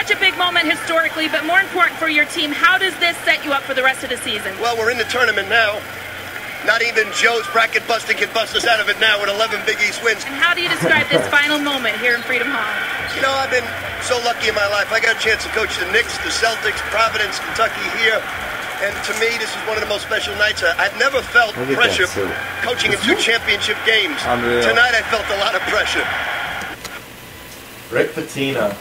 such a big moment historically, but more important for your team, how does this set you up for the rest of the season? Well, we're in the tournament now. Not even Joe's bracket busting can bust us out of it now with 11 Big East wins. And how do you describe this final moment here in Freedom Hall? You know, I've been so lucky in my life. I got a chance to coach the Knicks, the Celtics, Providence, Kentucky here. And to me, this is one of the most special nights. I've never felt pressure coaching in 2 championship games. Tonight I felt a lot of pressure. Rick Pitino.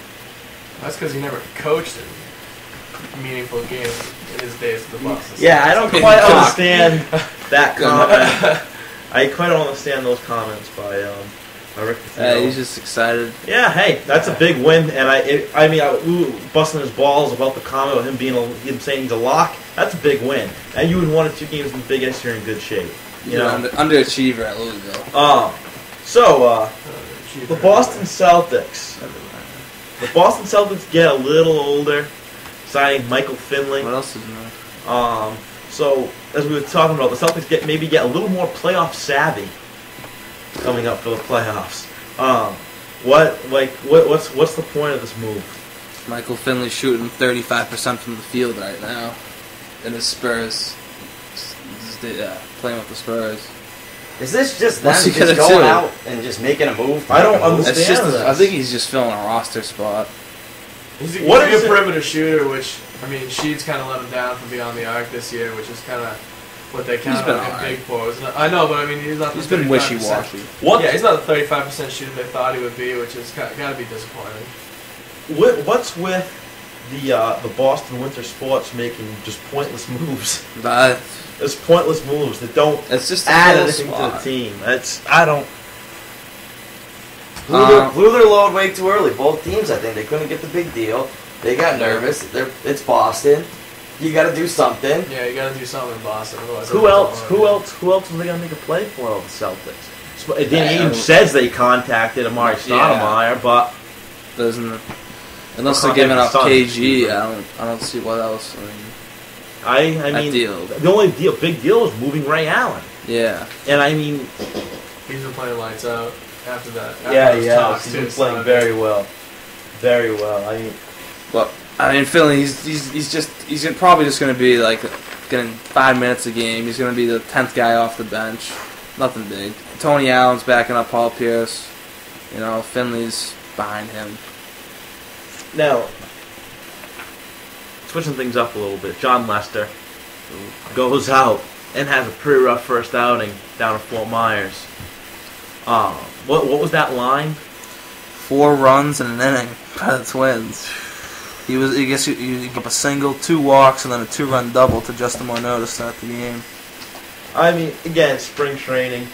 That's because he never coached in meaningful games in his days at the Boston. Yeah, I don't quite understand that comment. I quite don't understand those comments by Rick Pitino. He's just excited. Yeah, hey, that's a big win, and I mean, busting his balls about the comment about him saying he's a lock. That's a big win, and you would won 2 games in the Big East. You're in good shape. You know, underachiever at Louisville. The Boston Celtics. The Boston Celtics get a little older, signing Michael Finley. What else is there? So as we were talking about, the Celtics maybe get a little more playoff savvy coming up for the playoffs. What's the point of this move? Michael Finley shooting 35% from the field right now, in his Spurs. Playing with the Spurs. Is this just them just going out and just making a move? I don't understand this. I think he's just filling a roster spot. He's a good perimeter shooter, which, I mean, Sheets kind of let him down from beyond the arc this year, which is kind of what they kind of get big for. I know, but I mean, he's not the 35%. He's been wishy-washy. Yeah, he's not the 35% shooter they thought he would be, which is got to be disappointing. What's with the Boston Winter Sports making just pointless moves? It's pointless moves that don't add anything to the team. Blew their load way too early. Both teams, I think, they couldn't get the big deal. They got nervous. It's Boston. You got to do something. Yeah, you got to do something in Boston. Who else are they going to make a play for? All the Celtics. Danny Ainge says they contacted Amari Stoudemire, but unless they're giving up KG, I don't see what else. I mean, the only big deal is moving Ray Allen. Yeah. And I mean, he's been playing lights out after that. He's been playing very well. Very well. Philly, he's probably just going to be like getting 5 minutes a game. He's going to be the 10th guy off the bench. Nothing big. Tony Allen's backing up Paul Pierce. You know, Finley's behind him. Now, switching things up a little bit, John Lester goes out and has a pretty rough first outing down at Fort Myers. What was that line? 4 runs in an inning by the Twins. He gave up a single, 2 walks, and then a 2-run double to Justin Morneau to start the game. I mean, again, spring training.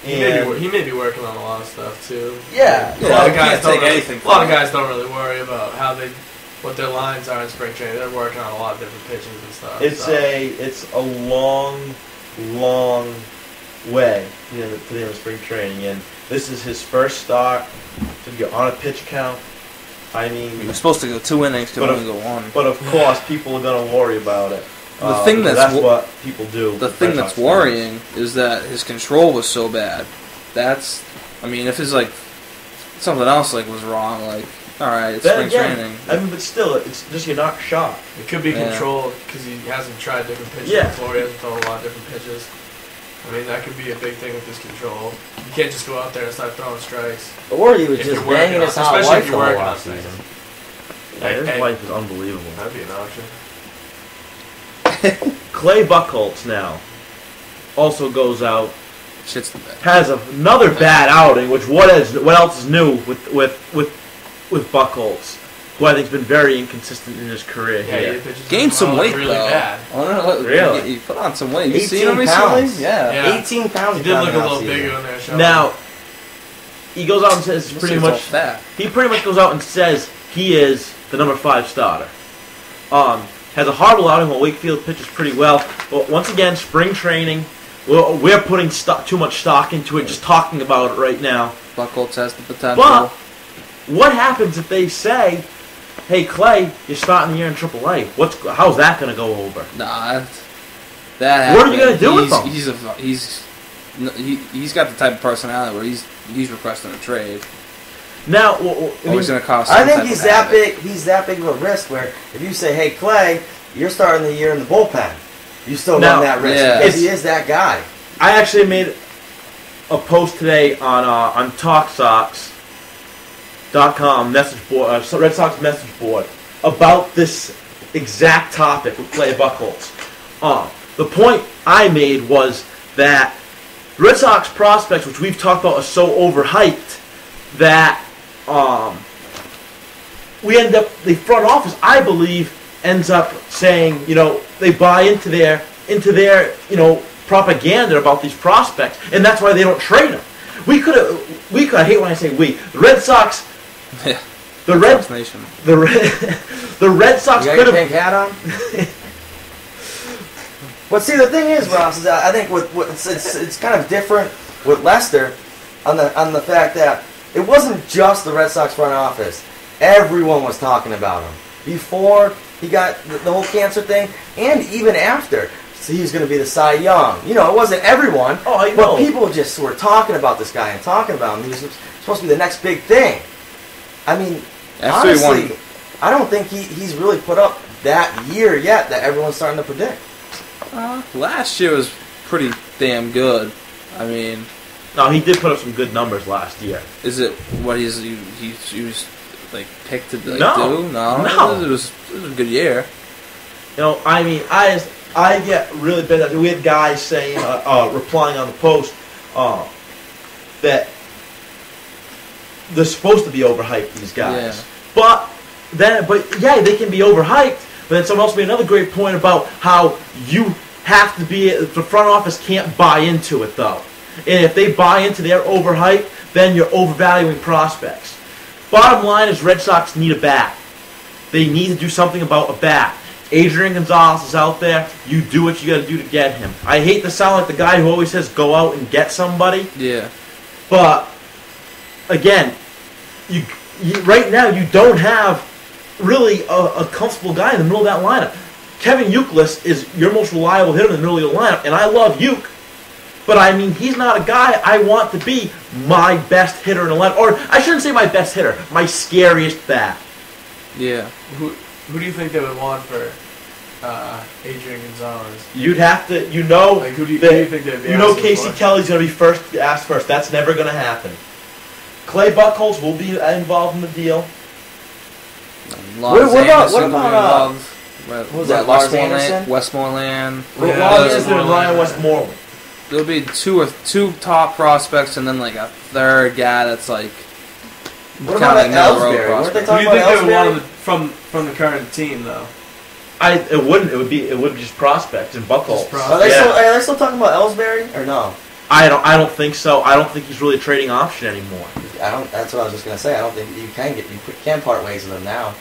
He may be working on a lot of stuff too. Yeah. A lot of guys don't really worry about what their lines are in spring training. They're working on a lot of different pitches and stuff. It's a long way to the end of spring training, and this is his first start to get on a pitch count. I mean, he was supposed to go 2 innings, could only go 1. But of course, people are going to worry about it. That's what people do. The thing that's worrying is that his control was so bad. If it's like something else was wrong, all right, it's spring training. I mean, but still, it's just you're not shot. It could be control because he hasn't tried different pitches before. He hasn't thrown a lot of different pitches. I mean, that could be a big thing with his control. You can't just go out there and start throwing strikes. Or he was just banging his hot wife the whole last season. His wife is unbelievable. That'd be an option. Clay Buchholz now also goes out. Shit's the bad. Has another bad outing. Which what else is new with Buchholz, who I think has been very inconsistent in his career here. Gained some weight really though. Bad. Really? He put on some weight. You 18 seen him pounds. recently? Yeah. 18 pounds. He did look a little bigger in there. Now he goes out and says he pretty much goes out and says he is the number 5 starter. Has a horrible outing while Wakefield pitches pretty well. But once again, spring training, we're putting too much stock into it, just talking about it right now. Buchholz has the potential. But what happens if they say, hey, Clay, you're starting the year in AAA? How's that going to go over? Nah, what are you going to do with him? He's got the type of personality where he's requesting a trade. Now, Always going to cost. I think he's that big. He's that big of a risk. Where if you say, "Hey, Clay, you're starting the year in the bullpen," you still run that risk because he is that guy. I actually made a post today on TalkSox.com message board, Red Sox message board about this exact topic with Clay Buchholz. The point I made was that the Red Sox prospects, which we've talked about, are so overhyped that we end up, the front office, I believe, ends up saying, they buy into their propaganda about these prospects, and that's why they don't trade them. I hate when I say we. The Red Sox. Yeah. The Red Sox could have. You got your pink hat on? But see, the thing is, Ross, is I think it's kind of different with Lester on the fact that it wasn't just the Red Sox front office. Everyone was talking about him before he got the whole cancer thing, and even after. So he was going to be the Cy Young. It wasn't everyone, but people just were talking about this guy and talking about him. He was supposed to be the next big thing. I mean, honestly, I don't think he's really put up that year yet that everyone's starting to predict. Last year was pretty damn good. I mean, no, he did put up some good numbers last year. Is it what he was like picked to do? No. It was a good year. I mean, I get really bad. We had guys saying, replying on the post, that they're supposed to be overhyped, these guys. Yeah. But they can be overhyped. But then someone else made another great point about how you have to be, the front office can't buy into it, though. And if they buy into their overhype, then you're overvaluing prospects. Bottom line is Red Sox need a bat. They need to do something about a bat. Adrian Gonzalez is out there. You do what you got to do to get him. I hate to sound like the guy who always says go out and get somebody. Yeah. But again, you right now you don't have really a comfortable guy in the middle of that lineup. Kevin Youkilis is your most reliable hitter in the middle of your lineup, and I love Uke. But I mean, he's not a guy I want to be my best hitter in the lineup. Or I shouldn't say my best hitter, my scariest bat. Yeah. Who do you think they would want for Adrian Gonzalez? You'd have to, who do you think they'd be Casey Kelly's going to be asked first. That's never going to happen. Clay Buchholz will be involved in the deal. What about what was that? Lars Anderson? Westmoreland. Lars Anderson and Ryan Westmoreland. There'll be two top prospects and then like a third guy that's like. What about Ellsbury? Weren't they talking about Ellsbury? Who do you think they would want from the current team though? It wouldn't. It would be just prospects and Buchholz. Are they still talking about Ellsbury or no? I don't think so. I don't think he's really a trading option anymore. That's what I was just gonna say. I don't think you can part ways with him now.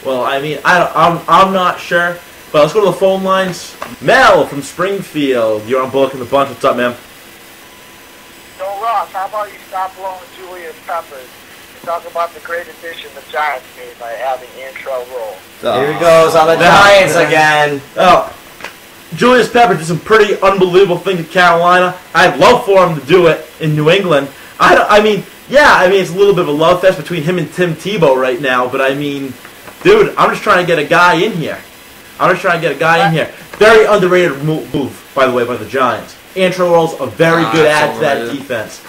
Well, I mean, I'm not sure. But let's go to the phone lines. Mel from Springfield. You're on Bullock in the Bunch. What's up, man? So, Ross, how about you stop blowing Julius Peppers and talk about the great addition the Giants made by having Antrell Roll? Here he goes on the Giants again. Oh, Julius Peppers did some pretty unbelievable things in Carolina. I'd love for him to do it in New England. I mean, it's a little bit of a love fest between him and Tim Tebow right now. But I mean, dude, I'm just trying to get a guy in here. Very underrated move, by the way, by the Giants. Antrell Roll's a very good add to that defense.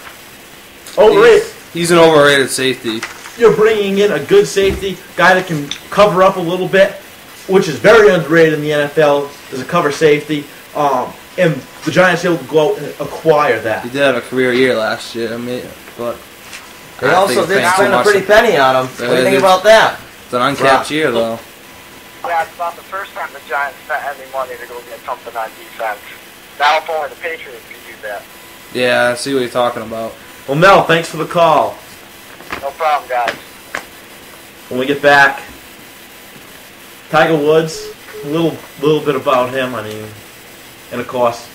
Overrated. He's an overrated safety. You're bringing in a good safety, guy that can cover up a little bit, which is very underrated in the NFL as a cover safety. And the Giants were able to go out and acquire that. He did have a career year last year, but they also did spend a pretty penny on him. What do you think about that? It's an uncapped year, though. Yeah, it's not the first time the Giants spent any money to go get something on defense. Now if only the Patriots could do that. Yeah, I see what you're talking about. Well, Mel, thanks for the call. No problem, guys. When we get back, Tiger Woods, a little bit about him. I mean, and of course,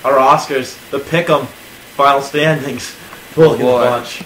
our Oscars, the Pick'em, final standings, Bullock in the Bunch.